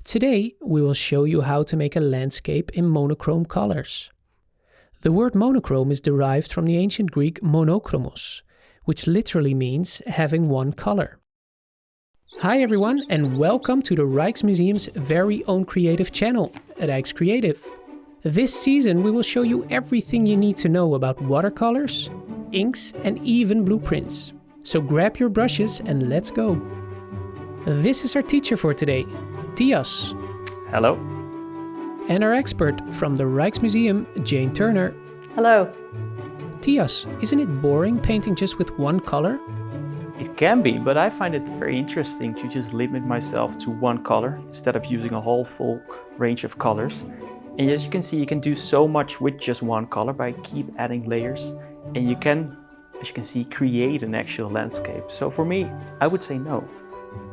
Today we will show you how to make a landscape in monochrome colors. The word monochrome is derived from the ancient Greek monochromos, which literally means having one color. Hi everyone and welcome to the Rijksmuseum's very own creative channel, Rijkscreative. This season we will show you everything you need to know about watercolors, inks and even blueprints. So grab your brushes and let's go. This is our teacher for today, Tyas. Hello. And our expert from the Rijksmuseum, Jane Turner. Hello. Tyas, isn't it boring painting just with one color? It can be, but I find it very interesting to just limit myself to one color instead of using a whole full range of colors. And as you can see, you can do so much with just one color by keep adding layers. And you can, as you can see, create an actual landscape. So for me, I would say no.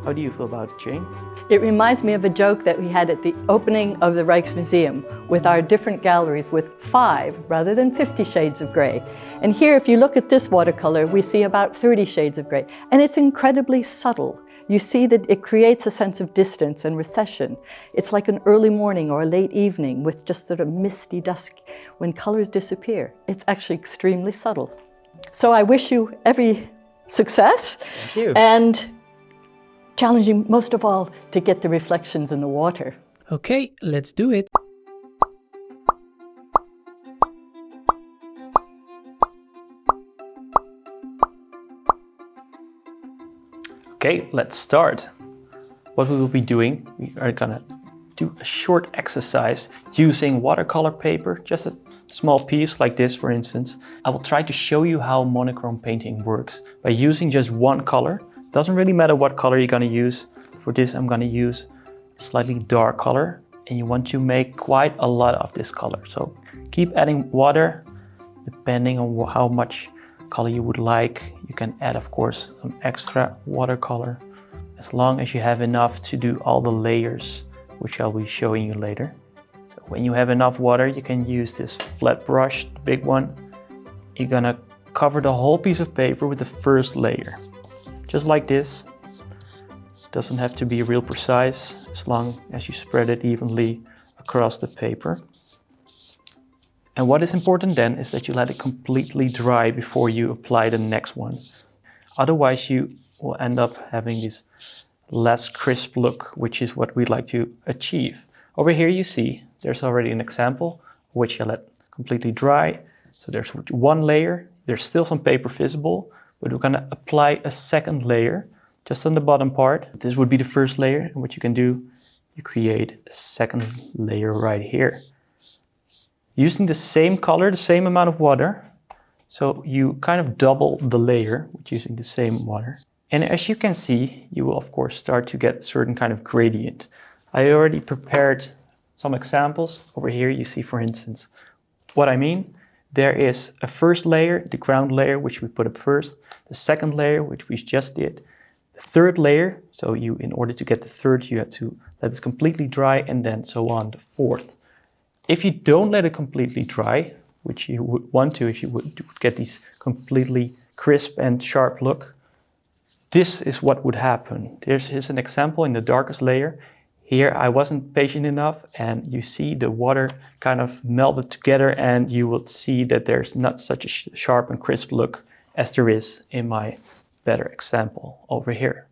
How do you feel about it, Jane? It reminds me of a joke that we had at the opening of the Rijksmuseum with our different galleries with 5 rather than 50 shades of grey. And here, if you look at this watercolor, we see about 30 shades of grey. And it's incredibly subtle. You see that it creates a sense of distance and recession. It's like an early morning or a late evening with just sort of misty dusk when colors disappear. It's actually extremely subtle. So I wish you every success. Thank you. And challenging most of all to get the reflections in the water. Okay, let's do it. Okay, let's start. What we will be doing, we are gonna do a short exercise using watercolor paper, just a small piece like this, for instance. I will try to show you how monochrome painting works by using just one color. Doesn't really matter what color you're gonna use. For this, I'm gonna use a slightly dark color, and you want to make quite a lot of this color. So keep adding water, depending on how much color you would like. You can add, of course, some extra watercolor, as long as you have enough to do all the layers, which I'll be showing you later. So when you have enough water, you can use this flat brush, the big one. You're gonna cover the whole piece of paper with the first layer. Just like this. Doesn't have to be real precise, as long as you spread it evenly across the paper. And what is important then is that you let it completely dry before you apply the next one. Otherwise you will end up having this less crisp look, which is what we'd like to achieve. Over here you see there's already an example which I let completely dry. So there's one layer, there's still some paper visible, but we're gonna apply a second layer just on the bottom part. This would be the first layer, and what you can do, you create a second layer right here. Using the same color, the same amount of water, so you kind of double the layer with using the same water. And as you can see, you will of course start to get a certain kind of gradient. I already prepared some examples. Over here you see, for instance, what I mean. There is a first layer, the ground layer, which we put up first, the second layer, which we just did, the third layer, so in order to get the third, you have to let it completely dry, and then so on, the fourth. If you don't let it completely dry, which you would want to if you would get these completely crisp and sharp look, this is what would happen. Here's an example in the darkest layer. Here I wasn't patient enough, and you see the water kind of melted together, and you will see that there's not such a sharp and crisp look as there is in my better example over here.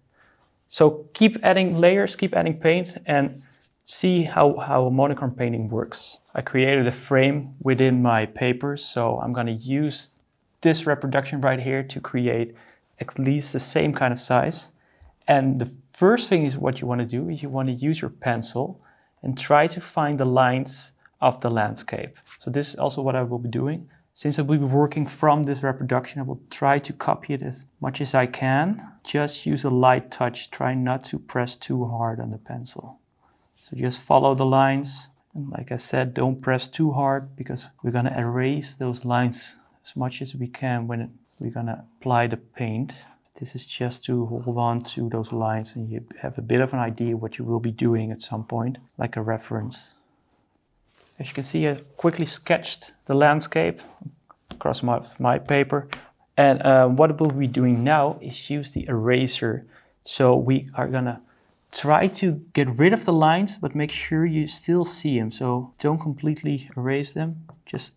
So keep adding layers, keep adding paint, and see how monochrome painting works. I created a frame within my paper, so I'm going to use this reproduction right here to create at least the same kind of size. And the first thing is what you want to do is you want to use your pencil and try to find the lines of the landscape. So this is also what I will be doing. Since I will be working from this reproduction, I will try to copy it as much as I can. Just use a light touch, try not to press too hard on the pencil. So just follow the lines. And like I said, don't press too hard because we're gonna erase those lines as much as we can when we're gonna apply the paint. This is just to hold on to those lines and you have a bit of an idea what you will be doing at some point, like a reference. As you can see, I quickly sketched the landscape across my paper. And what we'll be doing now is use the eraser. So we are gonna try to get rid of the lines, but make sure you still see them. So don't completely erase them. Just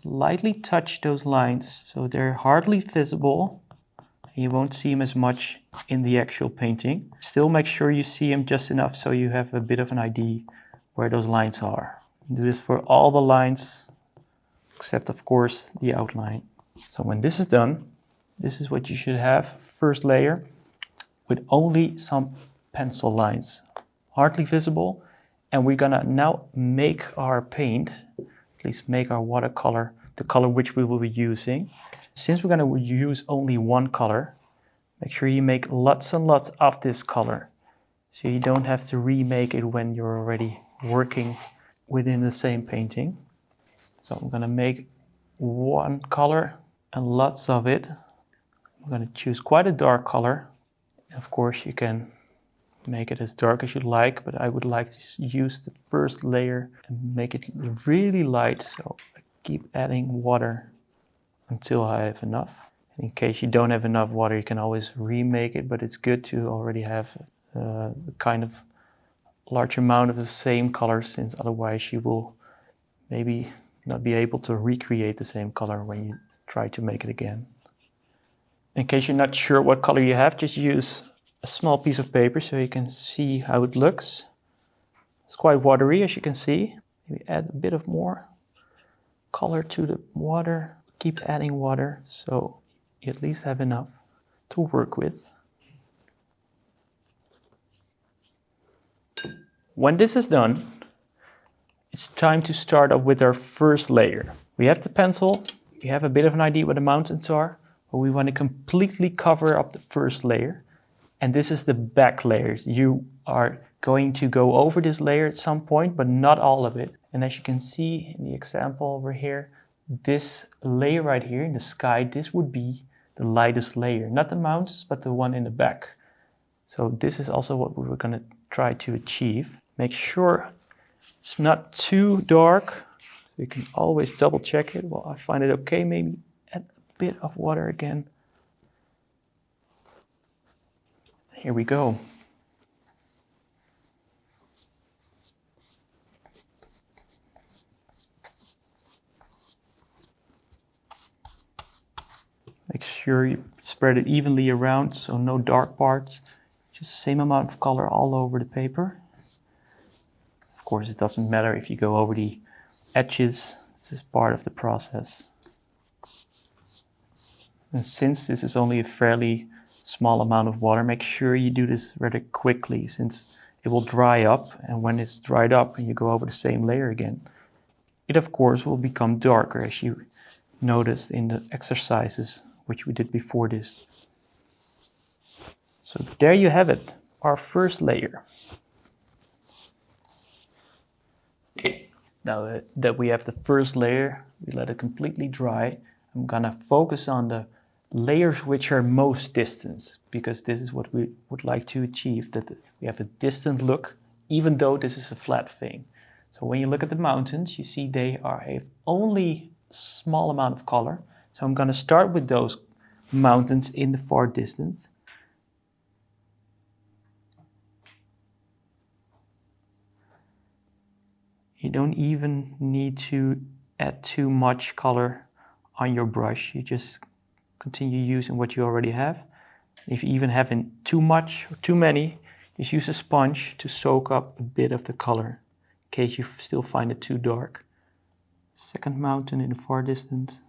lightly touch those lines so they're hardly visible. You won't see them as much in the actual painting. Still make sure you see them just enough so you have a bit of an idea where those lines are. Do this for all the lines, except of course the outline. So when this is done, this is what you should have. First layer with only some pencil lines, hardly visible. And we're gonna now make our paint, at least make our watercolor, the color which we will be using. Since we're gonna use only one color, make sure you make lots and lots of this color. So you don't have to remake it when you're already working within the same painting. So I'm gonna make one color and lots of it. I'm gonna choose quite a dark color. Of course you can make it as dark as you like, but I would like to use the first layer and make it really light. So I keep adding water until I have enough. In case you don't have enough water, you can always remake it, but it's good to already have a kind of large amount of the same color, since otherwise you will maybe not be able to recreate the same color when you try to make it again. In case you're not sure what color you have, just use a small piece of paper so you can see how it looks. It's quite watery, as you can see. Maybe add a bit of more color to the water. Keep adding water so you at least have enough to work with. When this is done, it's time to start up with our first layer. We have the pencil, we have a bit of an idea what the mountains are, but we want to completely cover up the first layer. And this is the back layers. You are going to go over this layer at some point, but not all of it. And as you can see in the example over here, this layer right here in the sky, this would be the lightest layer. Not the mountains, but the one in the back. So this is also what we were going to try to achieve. Make sure it's not too dark. You can always double check it. Well, I find it okay. Maybe add a bit of water again. Here we go. Make sure you spread it evenly around, so no dark parts. Just the same amount of color all over the paper. Of course, it doesn't matter if you go over the edges. This is part of the process. And since this is only a fairly small amount of water, make sure you do this rather quickly, since it will dry up, and when it's dried up and you go over the same layer again, it of course will become darker, as you noticed in the exercises which we did before this. So there you have it, our first layer. Now that we have the first layer, we let it completely dry. I'm gonna focus on the layers which are most distant, because this is what we would like to achieve, that we have a distant look, even though this is a flat thing. So when you look at the mountains, you see they are only a small amount of color. So I'm going to start with those mountains in the far distance. You don't even need to add too much color on your brush. You just continue using what you already have. If you even have too much or too many, just use a sponge to soak up a bit of the color in case you still find it too dark. Second mountain in the far distance.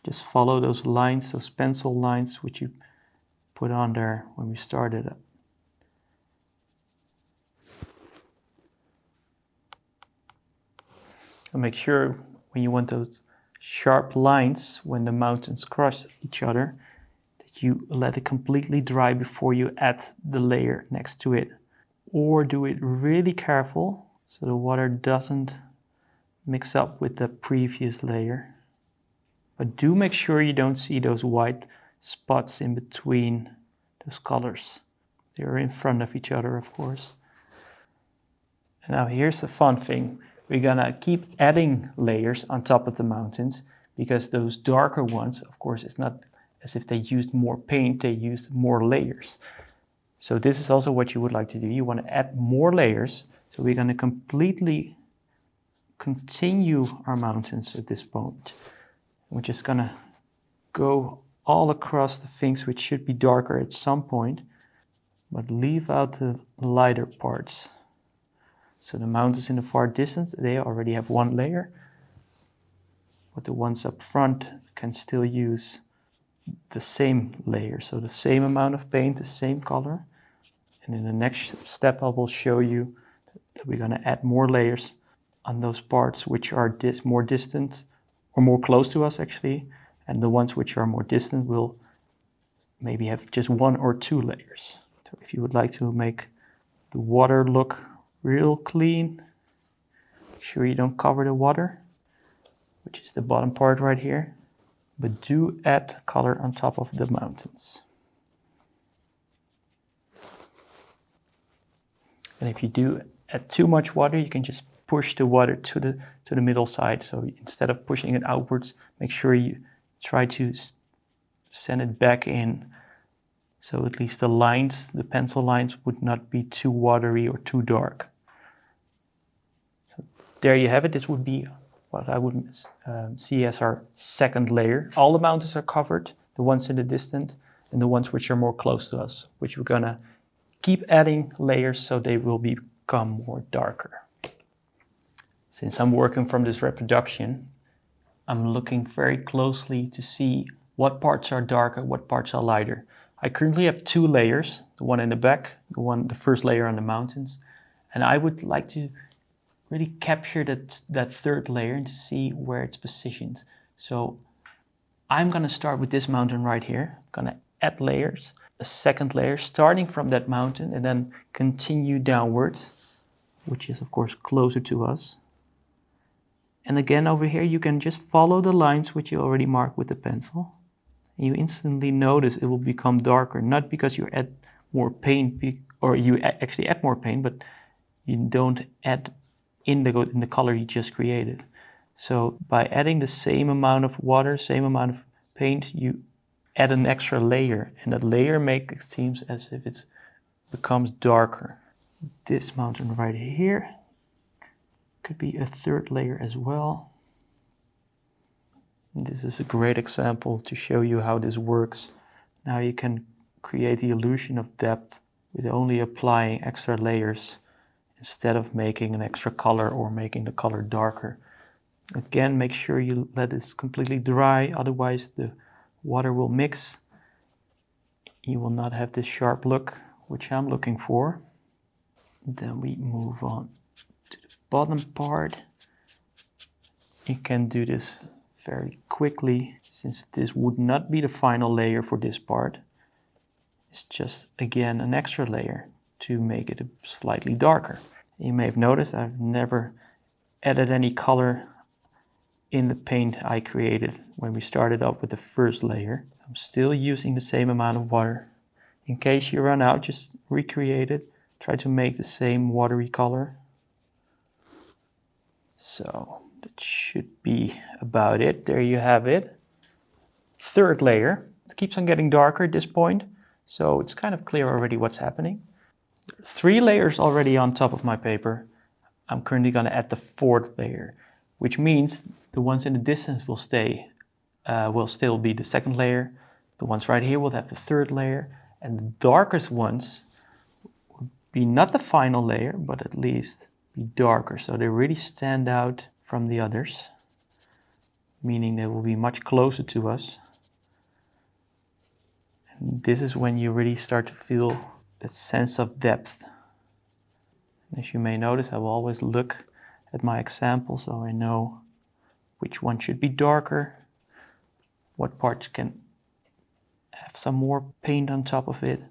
Just follow those lines, those pencil lines which you put on there when we started it. And make sure when you want those sharp lines, when the mountains cross each other, that you let it completely dry before you add the layer next to it. Or do it really careful so the water doesn't mix up with the previous layer. But do make sure you don't see those white spots in between those colors. They're in front of each other, of course. And now here's the fun thing. We're gonna keep adding layers on top of the mountains, because those darker ones, of course, it's not as if they used more paint, they used more layers. So this is also what you would like to do. You want to add more layers. So we're going to completely continue our mountains at this point. We're just going to go all across the things which should be darker at some point, but leave out the lighter parts. So the mountains in the far distance, they already have one layer, but the ones up front can still use the same layer. So the same amount of paint, the same color. And in the next step, I will show you that we're going to add more layers on those parts which are more distant or more close to us actually. And the ones which are more distant will maybe have just 1 or 2 layers. So if you would like to make the water look real clean, make sure you don't cover the water, which is the bottom part right here, but do add color on top of the mountains. And if you do add too much water, you can just push the water to the middle side. So instead of pushing it outwards, make sure you try to send it back in. So at least the lines, the pencil lines, would not be too watery or too dark. So there you have it. This would be what I would see as our second layer. All the mountains are covered, the ones in the distance and the ones which are more close to us, which we're gonna keep adding layers so they will become more darker. Since I'm working from this reproduction, I'm looking very closely to see what parts are darker, what parts are lighter. I currently have 2 layers, the one in the back, the first layer on the mountains, and I would like to really capture that third layer and to see where it's positioned. So I'm gonna start with this mountain right here. I'm gonna add layers, a second layer starting from that mountain and then continue downwards, which is of course closer to us. And again over here you can just follow the lines which you already marked with the pencil. And you instantly notice it will become darker, not because you add more paint or you actually add more paint, but you don't add indigo in the color you just created. So by adding the same amount of water, same amount of paint, you add an extra layer, and that layer makes it seem as if it becomes darker. This mountain right here could be a third layer as well. This is a great example to show you how this works. Now you can create the illusion of depth with only applying extra layers instead of making an extra color or making the color darker. Again, make sure you let this completely dry, otherwise the water will mix. You will not have this sharp look, which I'm looking for. Then we move on to the bottom part. You can do this very quickly, since this would not be the final layer for this part. It's just, again, an extra layer to make it slightly darker. You may have noticed I've never added any color in the paint I created when we started up with the first layer. I'm still using the same amount of water. In case you run out, just recreate it. Try to make the same watery color. So that should be about it. There you have it. Third layer. It keeps on getting darker at this point, so it's kind of clear already what's happening. 3 layers already on top of my paper. I'm currently going to add the 4th layer, which means the ones in the distance will still be the 2nd layer. The ones right here will have the 3rd layer, and the darkest ones will be not the final layer, but at least be darker, so they really stand out from the others, meaning they will be much closer to us. And this is when you really start to feel that sense of depth. And as you may notice, I will always look at my example so I know which one should be darker, what parts can have some more paint on top of it.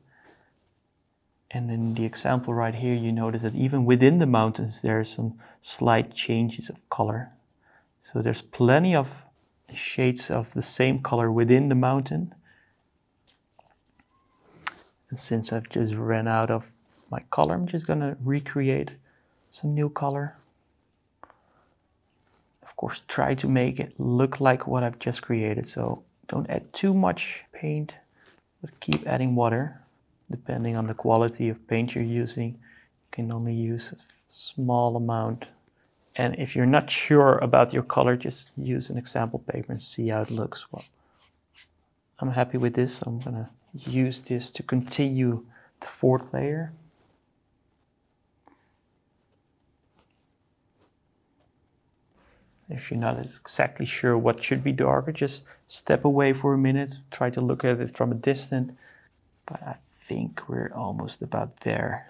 And in the example right here, you notice that even within the mountains, there are some slight changes of color. So there's plenty of shades of the same color within the mountain. And since I've just ran out of my color, I'm just gonna recreate some new color. Of course, try to make it look like what I've just created. So don't add too much paint, but keep adding water. Depending on the quality of paint you're using, you can only use a small amount. And if you're not sure about your color, just use an example paper and see how it looks. Well, I'm happy with this, so I'm gonna use this to continue the fourth layer. If you're not exactly sure what should be darker, just step away for a minute, try to look at it from a distance. But I think we're almost about there.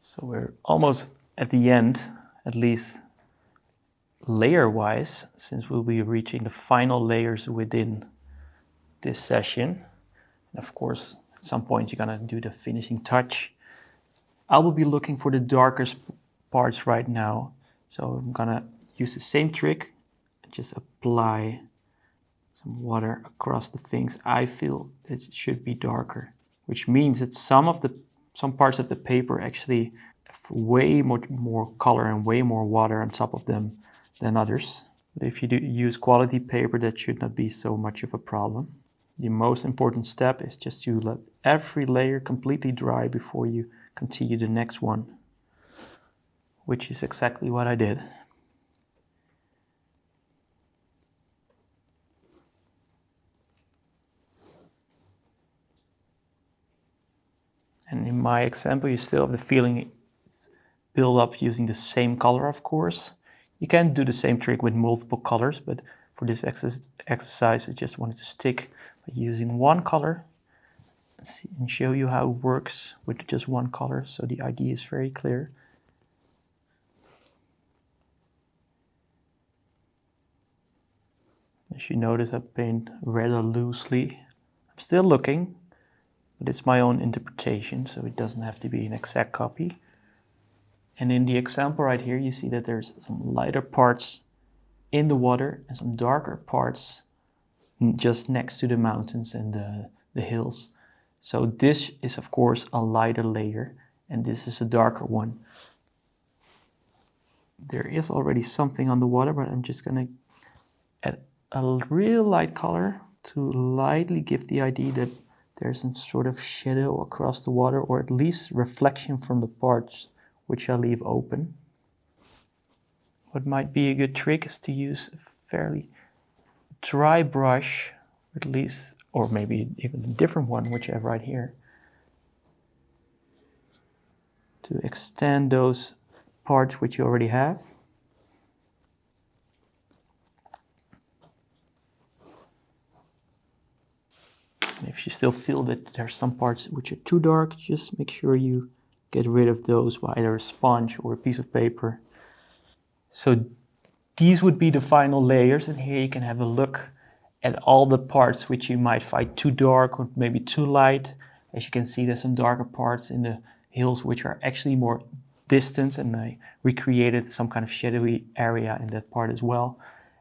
So we're almost at the end, at least layer-wise, since we'll be reaching the final layers within this session. And of course, at some point you're gonna do the finishing touch. I will be looking for the darkest parts right now. So I'm gonna use the same trick, just apply some water across the things I feel it should be darker, which means that some parts of the paper actually have way more color and way more water on top of them than others. But if you do use quality paper, that should not be so much of a problem. The most important step is just to let every layer completely dry before you continue the next one, which is exactly what I did. And in my example, you still have the feeling it's built up using the same color, of course. You can do the same trick with multiple colors, but for this exercise, I just wanted to stick by using one color and show you how it works with just one color, so the idea is very clear. As you notice, I paint rather loosely. I'm still looking, but it's my own interpretation, so it doesn't have to be an exact copy. And in the example right here, you see that there's some lighter parts in the water and some darker parts just next to the mountains and the hills. So this is of course a lighter layer and this is a darker one. There is already something on the water, but I'm just gonna add a real light color to lightly give the idea that there's some sort of shadow across the water, or at least reflection from the parts which I leave open. What might be a good trick is to use a fairly dry brush, at least, or maybe even a different one, which I have right here, to extend those parts which you already have. And if you still feel that there are some parts which are too dark, just make sure you get rid of those by either a sponge or a piece of paper. So these would be the final layers, and here you can have a look at all the parts which you might find too dark or maybe too light. As you can see, there's some darker parts in the hills which are actually more distant, and I recreated some kind of shadowy area in that part as well.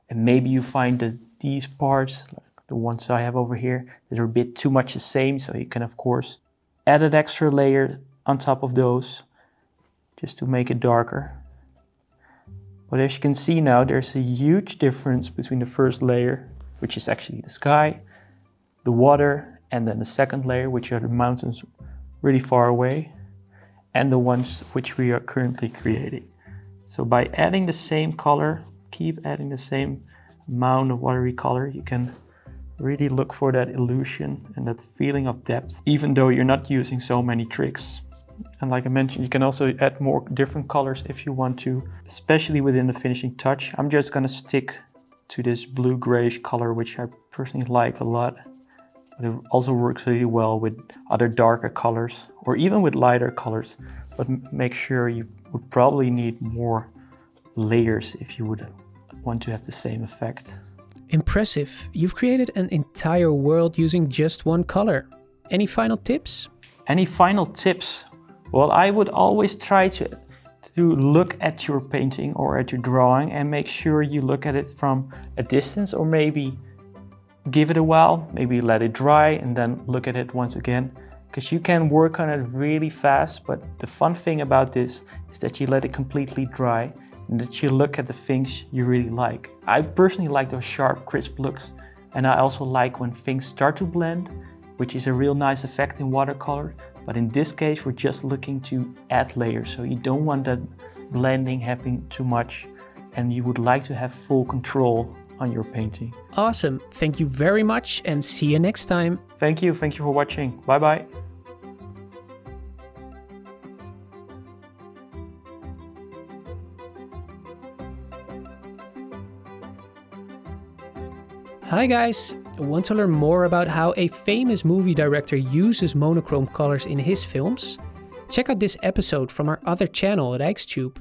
And maybe you find that these parts, like the ones I have over here, that are a bit too much the same, so you can of course add an extra layer on top of those just to make it darker. But as you can see now, there's a huge difference between the first layer, which is actually the sky, the water, and then the second layer, which are the mountains really far away, and the ones which we are currently creating. So by adding the same color, keep adding the same amount of watery color, you can really look for that illusion and that feeling of depth, even though you're not using so many tricks. And like I mentioned, you can also add more different colors if you want to, especially within the finishing touch. I'm just gonna stick to this blue-grayish color, which I personally like a lot. But it also works really well with other darker colors, or even with lighter colors. But make sure you would probably need more layers if you would want to have the same effect. Impressive. You've created an entire world using just one color. Any final tips? Any final tips? Well, I would always try to look at your painting or at your drawing and make sure you look at it from a distance, or maybe give it a while, maybe let it dry and then look at it once again, because you can work on it really fast. But the fun thing about this is that you let it completely dry. and that you look at the things you really like. I personally like those sharp, crisp looks, and I also like when things start to blend, which is a real nice effect in watercolor. But in this case, we're just looking to add layers, so you don't want that blending happening too much, and you would like to have full control on your painting. Awesome. Thank you very much and see you next time. Thank you for watching. Bye bye. Hi guys! Want to learn more about how a famous movie director uses monochrome colors in his films? Check out this episode from our other channel, Rijkstube.